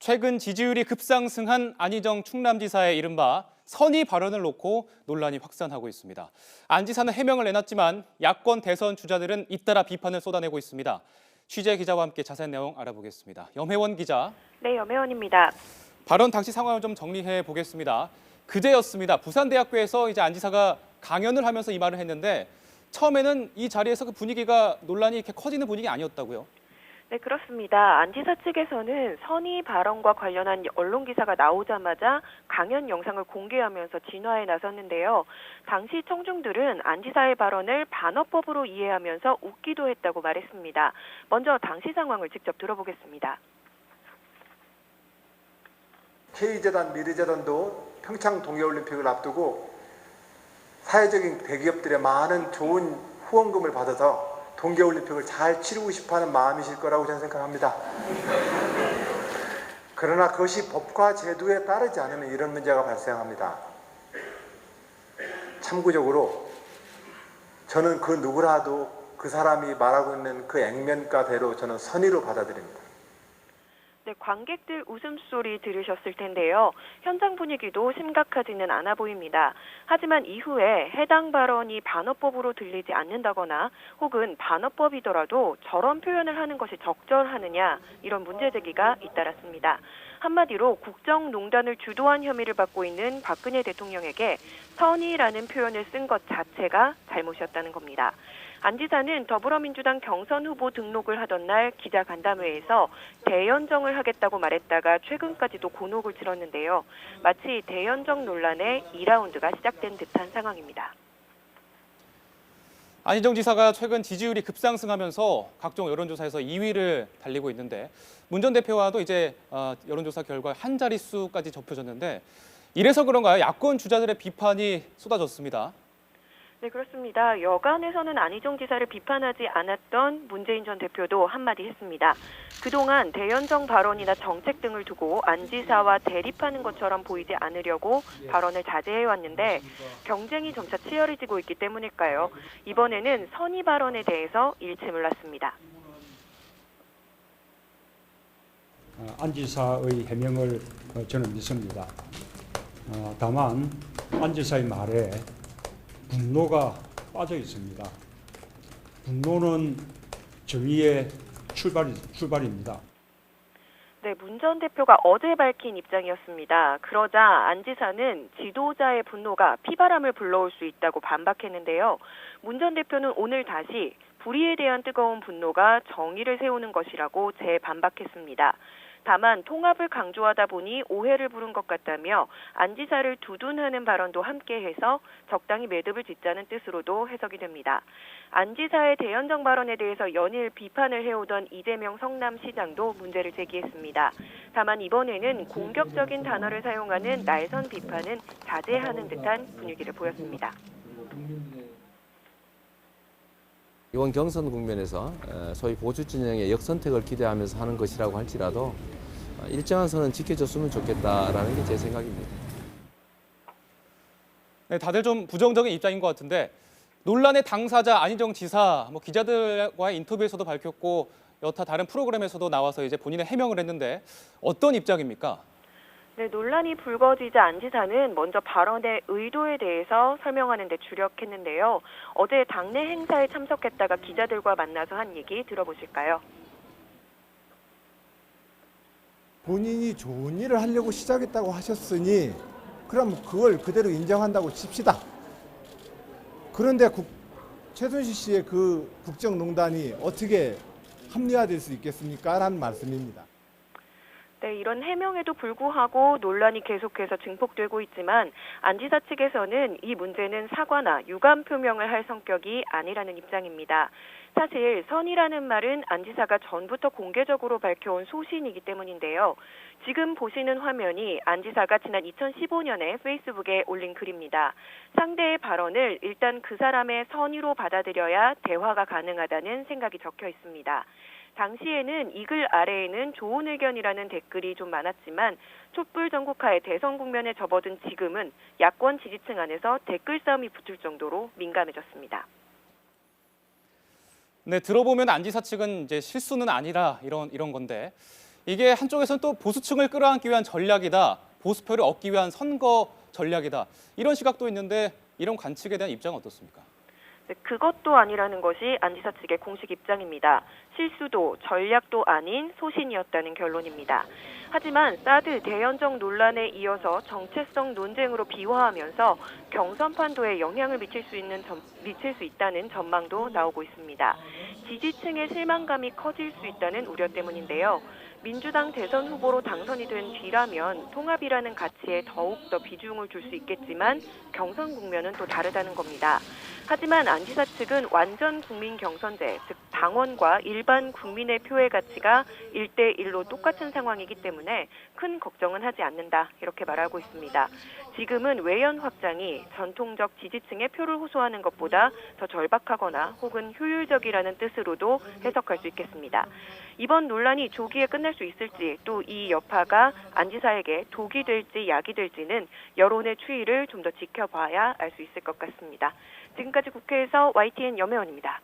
최근 지지율이 급상승한 안희정 충남지사의 이른바 선의 발언을 놓고 논란이 확산하고 있습니다. 안 지사는 해명을 내놨지만 야권 대선 주자들은 잇따라 비판을 쏟아내고 있습니다. 취재 기자와 함께 자세한 내용 알아보겠습니다. 염혜원 기자. 네, 염혜원입니다. 발언 당시 상황을 좀 정리해 보겠습니다. 그제였습니다. 부산대학교에서 안 지사가 강연을 하면서 이 말을 했는데 처음에는 이 자리에서 그 분위기가 논란이 이렇게 커지는 분위기 아니었다고요? 네, 그렇습니다. 안 지사 측에서는 선의 발언과 관련한 언론 기사가 나오자마자 강연 영상을 공개하면서 진화에 나섰는데요. 당시 청중들은 안 지사의 발언을 반어법으로 이해하면서 웃기도 했다고 말했습니다. 먼저 당시 상황을 직접 들어보겠습니다. K재단, 미르재단도 평창 동계올림픽을 앞두고 사회적인 대기업들의 많은 좋은 후원금을 받아서 동계올림픽을 잘 치르고 싶어하는 마음이실 거라고 저는 생각합니다. 그러나 그것이 법과 제도에 따르지 않으면 이런 문제가 발생합니다. 참고적으로 저는 그 누구라도 그 사람이 말하고 있는 그 액면가대로 저는 선의로 받아들입니다. 네, 관객들 웃음소리 들으셨을 텐데요. 현장 분위기도 심각하지는 않아 보입니다. 하지만 이후에 해당 발언이 반어법으로 들리지 않는다거나 혹은 반어법이더라도 저런 표현을 하는 것이 적절하느냐 이런 문제 제기가 잇따랐습니다. 한마디로 국정농단을 주도한 혐의를 받고 있는 박근혜 대통령에게 선의라는 표현을 쓴 것 자체가 잘못이었다는 겁니다. 안 지사는 더불어민주당 경선 후보 등록을 하던 날 기자간담회에서 대연정을 하겠다고 말했다가 최근까지도 곤혹을 치렀는데요. 마치 대연정 논란의 2라운드가 시작된 듯한 상황입니다. 안희정 지사가 최근 지지율이 급상승하면서 각종 여론조사에서 2위를 달리고 있는데 문 전 대표와도 여론조사 결과 한 자릿수까지 좁혀졌는데 이래서 그런가요? 야권 주자들의 비판이 쏟아졌습니다. 네, 그렇습니다. 여간에서는 안희정 지사를 비판하지 않았던 문재인 전 대표도 한마디 했습니다. 그동안 대연정 발언이나 정책 등을 두고 안 지사와 대립하는 것처럼 보이지 않으려고 발언을 자제해왔는데 경쟁이 점차 치열해지고 있기 때문일까요? 이번에는 선의 발언에 대해서 일침을 놨습니다. 안 지사의 해명을 저는 믿습니다. 다만 안 지사의 말에 분노가 빠져 있습니다. 분노는 정의의 출발입니다. 네, 문 전 대표가 어제 밝힌 입장이었습니다. 그러자 안 지사는 지도자의 분노가 피바람을 불러올 수 있다고 반박했는데요. 문 전 대표는 오늘 다시 불의에 대한 뜨거운 분노가 정의를 세우는 것이라고 재반박했습니다. 다만 통합을 강조하다 보니 오해를 부른 것 같다며 안 지사를 두둔하는 발언도 함께해서 적당히 매듭을 짓자는 뜻으로도 해석이 됩니다. 안 지사의 대연정 발언에 대해서 연일 비판을 해오던 이재명 성남시장도 문제를 제기했습니다. 다만 이번에는 공격적인 단어를 사용하는 날선 비판은 자제하는 듯한 분위기를 보였습니다. 이번 경선 국면에서 소위 보수 진영의 역선택을 기대하면서 하는 것이라고 할지라도 일정한 선은 지켜줬으면 좋겠다라는 게 제 생각입니다. 네, 다들 좀 부정적인 입장인 것 같은데 논란의 당사자 안희정 지사 기자들과의 인터뷰에서도 밝혔고 여타 다른 프로그램에서도 나와서 본인의 해명을 했는데 어떤 입장입니까? 네, 논란이 불거지자 안 지사는 먼저 발언의 의도에 대해서 설명하는 데 주력했는데요. 어제 당내 행사에 참석했다가 기자들과 만나서 한 얘기 들어보실까요? 본인이 좋은 일을 하려고 시작했다고 하셨으니 그럼 그걸 그대로 인정한다고 칩시다. 그런데 최순실 씨의 그 국정농단이 어떻게 합리화될 수 있겠습니까? 라는 말씀입니다. 네, 이런 해명에도 불구하고 논란이 계속해서 증폭되고 있지만 안 지사 측에서는 이 문제는 사과나 유감 표명을 할 성격이 아니라는 입장입니다. 사실 선의라는 말은 안 지사가 전부터 공개적으로 밝혀온 소신이기 때문인데요. 지금 보시는 화면이 안 지사가 지난 2015년에 페이스북에 올린 글입니다. 상대의 발언을 일단 그 사람의 선의로 받아들여야 대화가 가능하다는 생각이 적혀 있습니다. 당시에는 이 글 아래에는 좋은 의견이라는 댓글이 좀 많았지만 촛불 전국화의 대선 국면에 접어든 지금은 야권 지지층 안에서 댓글 싸움이 붙을 정도로 민감해졌습니다. 네, 들어보면 안 지사 측은 실수는 아니라 이런 건데 이게 한쪽에서는 또 보수층을 끌어안기 위한 전략이다, 보수표를 얻기 위한 선거 전략이다, 이런 시각도 있는데 이런 관측에 대한 입장은 어떻습니까? 네, 그것도 아니라는 것이 안 지사 측의 공식 입장입니다. 실수도 전략도 아닌 소신이었다는 결론입니다. 하지만 사드 대연정 논란에 이어서 정체성 논쟁으로 비화하면서 경선 판도에 영향을 미칠 수 있다는 전망도 나오고 있습니다. 지지층의 실망감이 커질 수 있다는 우려 때문인데요. 민주당 대선 후보로 당선이 된 뒤라면 통합이라는 가치에 더욱 더 비중을 줄 수 있겠지만 경선 국면은 또 다르다는 겁니다. 하지만 안 지사 측은 완전 국민 경선제, 즉 당원과 일반 국민의 표의 가치가 1대1로 똑같은 상황이기 때문에 큰 걱정은 하지 않는다, 이렇게 말하고 있습니다. 지금은 외연 확장이 전통적 지지층의 표를 호소하는 것보다 더 절박하거나 혹은 효율적이라는 뜻으로도 해석할 수 있겠습니다. 이번 논란이 조기에 끝날 수 있을지, 또 이 여파가 안 지사에게 독이 될지 약이 될지는 여론의 추이를 좀 더 지켜봐야 알 수 있을 것 같습니다. 지금까지 국회에서 YTN 염혜원입니다.